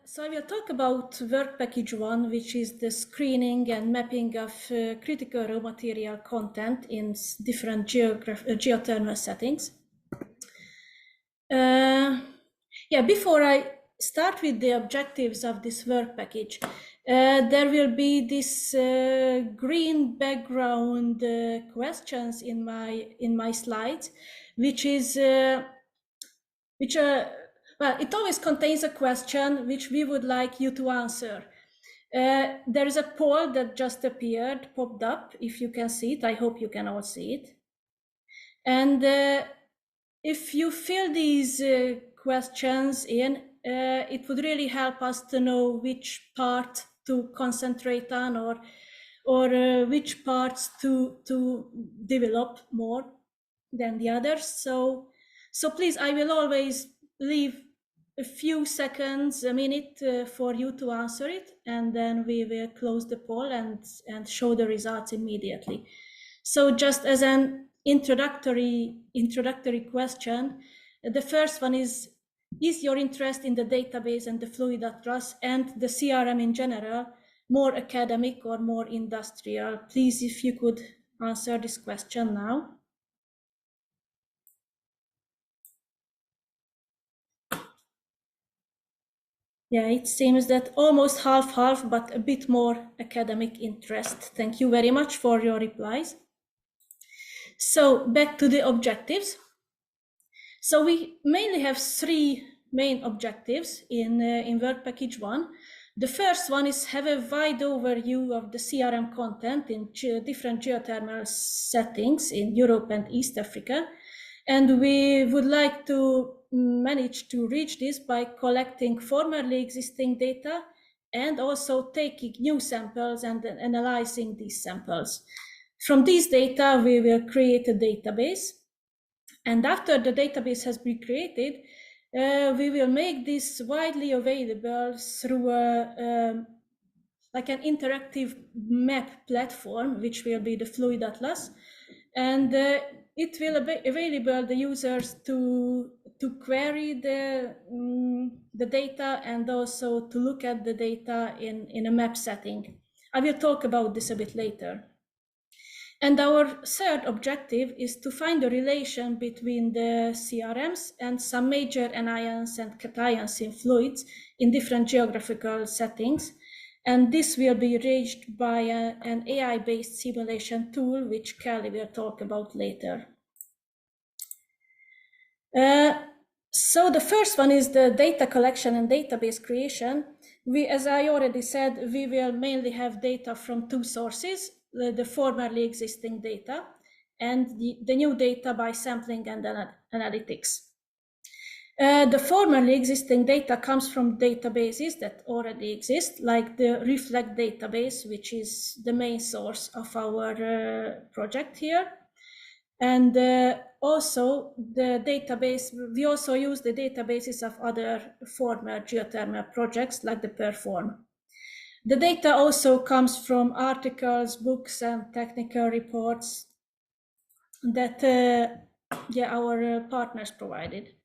So I will talk about work package 1, which is the screening and mapping of critical raw material content in different geothermal settings. Before I start with the objectives of this work package, there will be this green background questions in my slides, which is well, it always contains a question which we would like you to answer. There is a poll that just popped up. If you can see it, I hope you can all see it. And if you fill these questions in, it would really help us to know which part to concentrate on or which parts to develop more than the others. So please, I will always leave a few seconds, a minute for you to answer it, and then we will close the poll and show the results immediately. So just as an introductory question, the first one is your interest in the database and the Fluid Atlas and the CRM in general more academic or more industrial? Please, if you could answer this question now. Yeah, it seems that almost half-half, but a bit more academic interest. Thank you very much for your replies. So back to the objectives. So we mainly have three main objectives in work package 1. The first one is have a wide overview of the CRM content in different geothermal settings in Europe and East Africa. And we would like to manage to reach this by collecting formerly existing data and also taking new samples and analyzing these samples. From these data, we will create a database. And after the database has been created, we will make this widely available through like an interactive map platform, which will be the Fluid Atlas. And it will be available the users to query the data and also to look at the data in a map setting. I will talk about this a bit later. And our third objective is to find a relation between the CRMs and some major anions and cations in fluids in different geographical settings. And this will be reached by an AI-based simulation tool, which Kelly will talk about later. So the first one is the data collection and database creation. As I already said, we will mainly have data from two sources, the formerly existing data and the new data by sampling and analytics. The formerly existing data comes from databases that already exist, like the Reflect database, which is the main source of our project here. And also the database, we also use the databases of other former geothermal projects like the Perform. The data also comes from articles, books, and technical reports that our partners provided.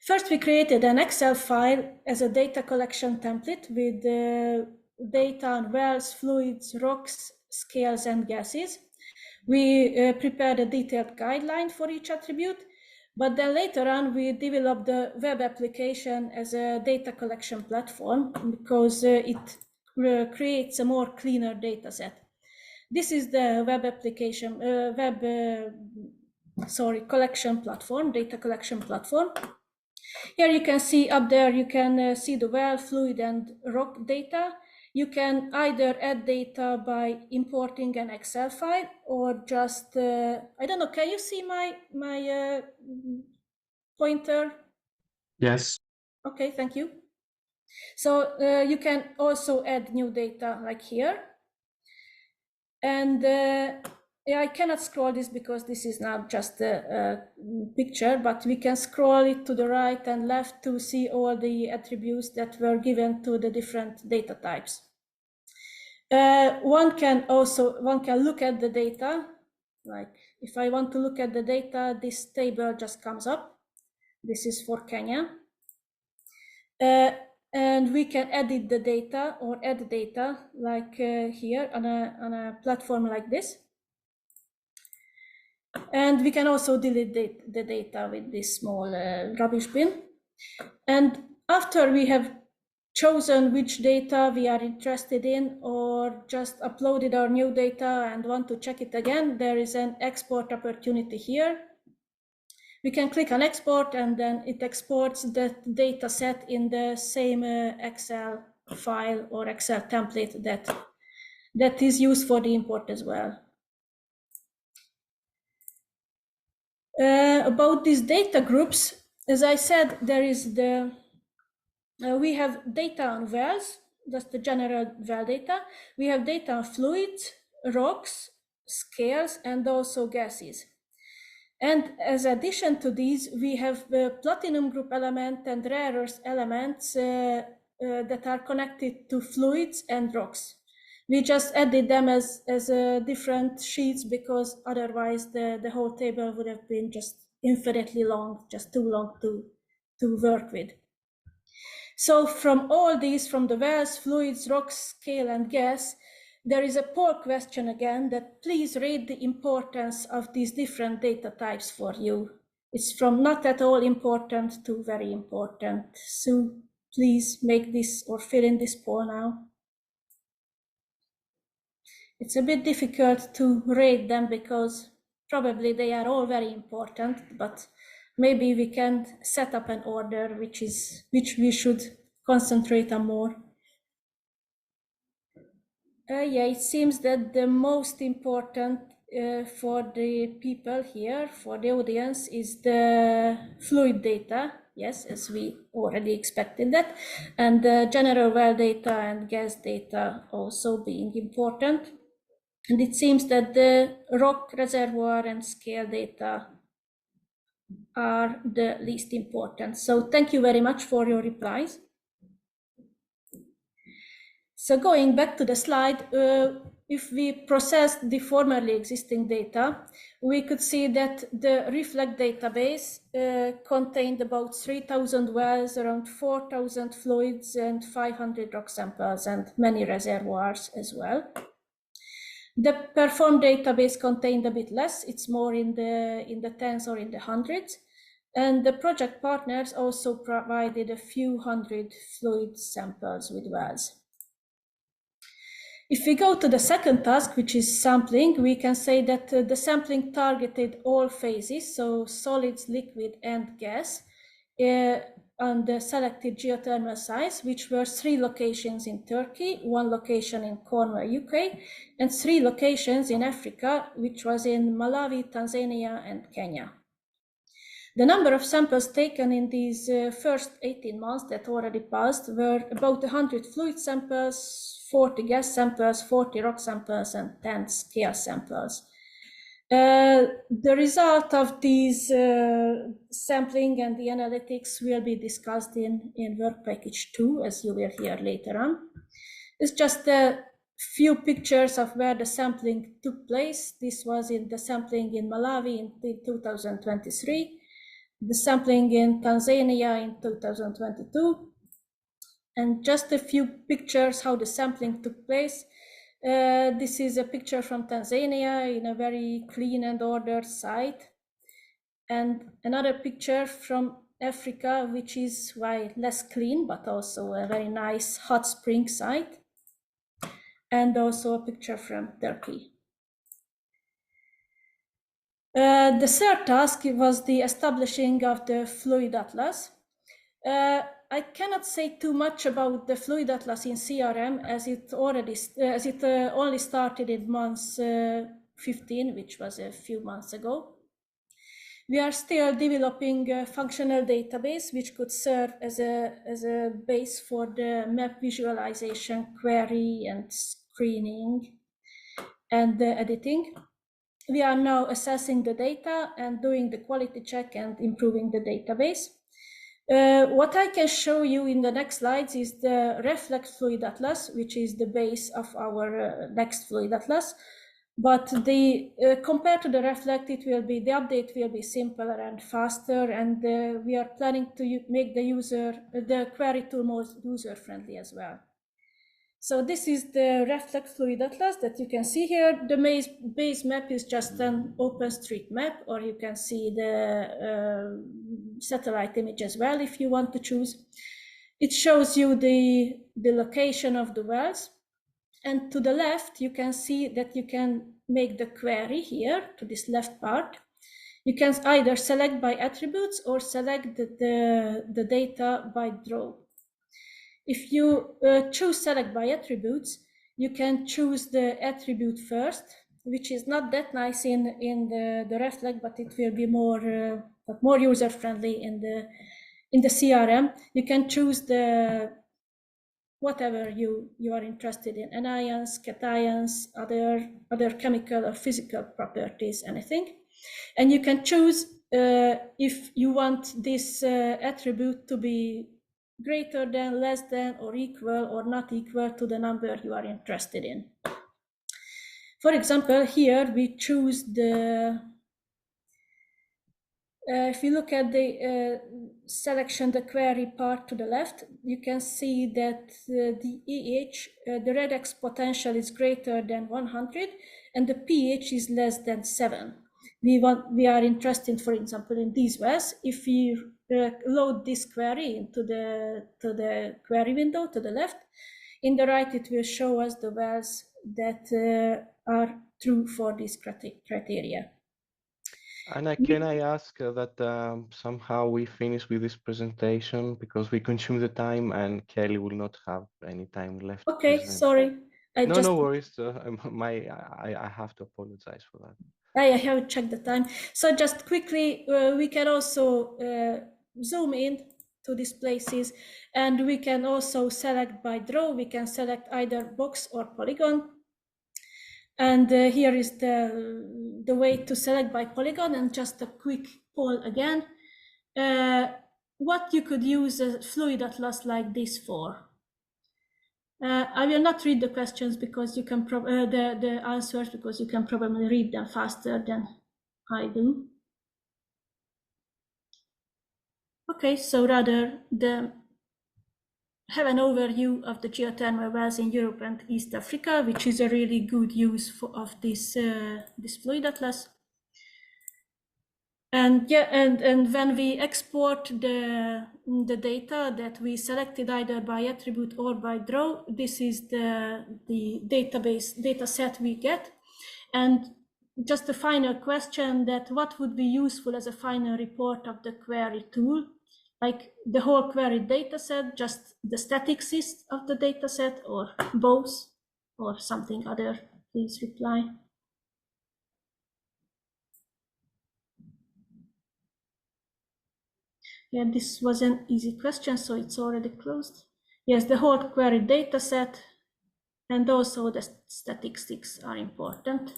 First, we created an Excel file as a data collection template with data on wells, fluids, rocks, scales, and gases. We prepared a detailed guideline for each attribute, but then later on we developed the web application as a data collection platform because it creates a more cleaner data set. This is the web application, collection platform, data collection platform. Here you can see up there, you can see the well, fluid, and rock data. You can either add data by importing an Excel file or just, I don't know, can you see my pointer? Yes. Okay, thank you. So you can also add new data like here. And I cannot scroll this because this is not just a picture, but we can scroll it to the right and left to see all the attributes that were given to the different data types. One can look at the data. Like if I want to look at the data, this table just comes up. This is for Kenya. and we can edit the data or add data like here on a platform like this. And we can also delete the data with this small rubbish bin. And after we have chosen which data we are interested in or just uploaded our new data and want to check it again, there is an export opportunity here. We can click on export and then it exports that data set in the same Excel file or Excel template that is used for the import as well. About these data groups, as I said, there is we have data on wells, that's the general well data. We have data on fluids, rocks, scales, and also gases. And as addition to these, we have the platinum group element and rare earth elements that are connected to fluids and rocks. We just added them as different sheets because otherwise the whole table would have been just infinitely long, just too long to work with. So from all these, from the wells, fluids, rocks, scale, and gas, there is a poll question again that please rate the importance of these different data types for you. It's from not at all important to very important. So please make this or fill in this poll now. It's a bit difficult to rate them because probably they are all very important, but maybe we can set up an order which we should concentrate on more. Yeah, it seems that the most important for the people here, for the audience, is the fluid data. Yes, as we already expected that. And the general well data and gas data also being important. And it seems that the rock reservoir and scale data are the least important. So thank you very much for your replies. So going back to the slide, if we process the formerly existing data, we could see that the Reflect database contained about 3,000 wells, around 4,000 fluids, and 500 rock samples, and many reservoirs as well. The Perform database contained a bit less. It's more in the tens or in the hundreds. And the project partners also provided a few hundred fluid samples with wells. If we go to the second task, which is sampling, we can say that the sampling targeted all phases, so solids, liquid, and gas, on the selected geothermal sites, which were 3 locations in Turkey, 1 location in Cornwall, UK, and 3 locations in Africa, which was in Malawi, Tanzania, and Kenya. The number of samples taken in these first 18 months that already passed were about 100 fluid samples, 40 gas samples, 40 rock samples, and 10 scale samples. The result of these sampling and the analytics will be discussed in work package 2, as you will hear later on. It's just a few pictures of where the sampling took place. This was in the sampling in Malawi in 2023, the sampling in Tanzania in 2022, and just a few pictures how the sampling took place. This is a picture from Tanzania in a very clean and ordered site. And another picture from Africa, which is less clean, but also a very nice hot spring site. And also a picture from Turkey. The third task was the establishing of the Fluid Atlas. I cannot say too much about the Fluid Atlas in CRM as it only started in month 15, which was a few months ago. We are still developing a functional database which could serve as a base for the map visualization, query, and screening and the editing. We are now assessing the data and doing the quality check and improving the database. What I can show you in the next slides is the Reflect Fluid Atlas, which is the base of our next Fluid Atlas. But the compared to the Reflect, the update will be simpler and faster, and we are planning to make the query tool more user-friendly as well. So this is the Reflect Fluid Atlas that you can see here. The base map is just an OpenStreetMap, or you can see the satellite image as well if you want to choose. It shows you the location of the wells. And to the left, you can see that you can make the query here to this left part. You can either select by attributes or select the data by draw. If you choose select by attributes, you can choose the attribute first, which is not that nice in the Reflect, but it will be more user-friendly in the CRM. You can choose the whatever you are interested in, anions, cations, other chemical or physical properties, anything. And you can choose if you want this attribute to be greater than, less than, or equal or not equal to the number you are interested in. For example, here we choose if you look at the selection, the query part to the left, you can see that the EH, the redox potential is greater than 100 and the pH is less than 7. We are interested, for example, in these wells. If you load this query into the query window to the left, in the right it will show us the wells that are true for this criteria. Anna, can I ask that somehow we finish with this presentation because we consume the time and Kelly will not have any time left to Okay, present. sorry. No worries. I have to apologize for that. I have checked the time. So just quickly, we can also zoom in to these places, and we can also select by draw. We can select either box or polygon. And here is the way to select by polygon, and just a quick poll again. What you could use a fluid atlas like this for? I will not read the questions because you can the answers because you can probably read them faster than I do. Okay, so rather have an overview of the geothermal wells in Europe and East Africa, which is a really good use of this fluid atlas. And yeah, and when we export the data that we selected either by attribute or by draw, this is the data set we get. And just a final question, that what would be useful as a final report of the query tool? Like the whole query data set, just the statistics of the data set, or both, or something other? Please reply. Yeah, this was an easy question, so it's already closed. Yes, the whole query data set and also the statistics are important.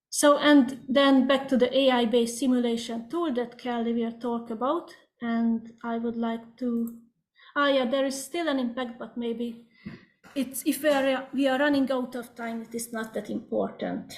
So, and then back to the AI-based simulation tool that Kelly will talk about. And I would like to, yeah, there is still an impact, but maybe it's, if we are running out of time, it is not that important.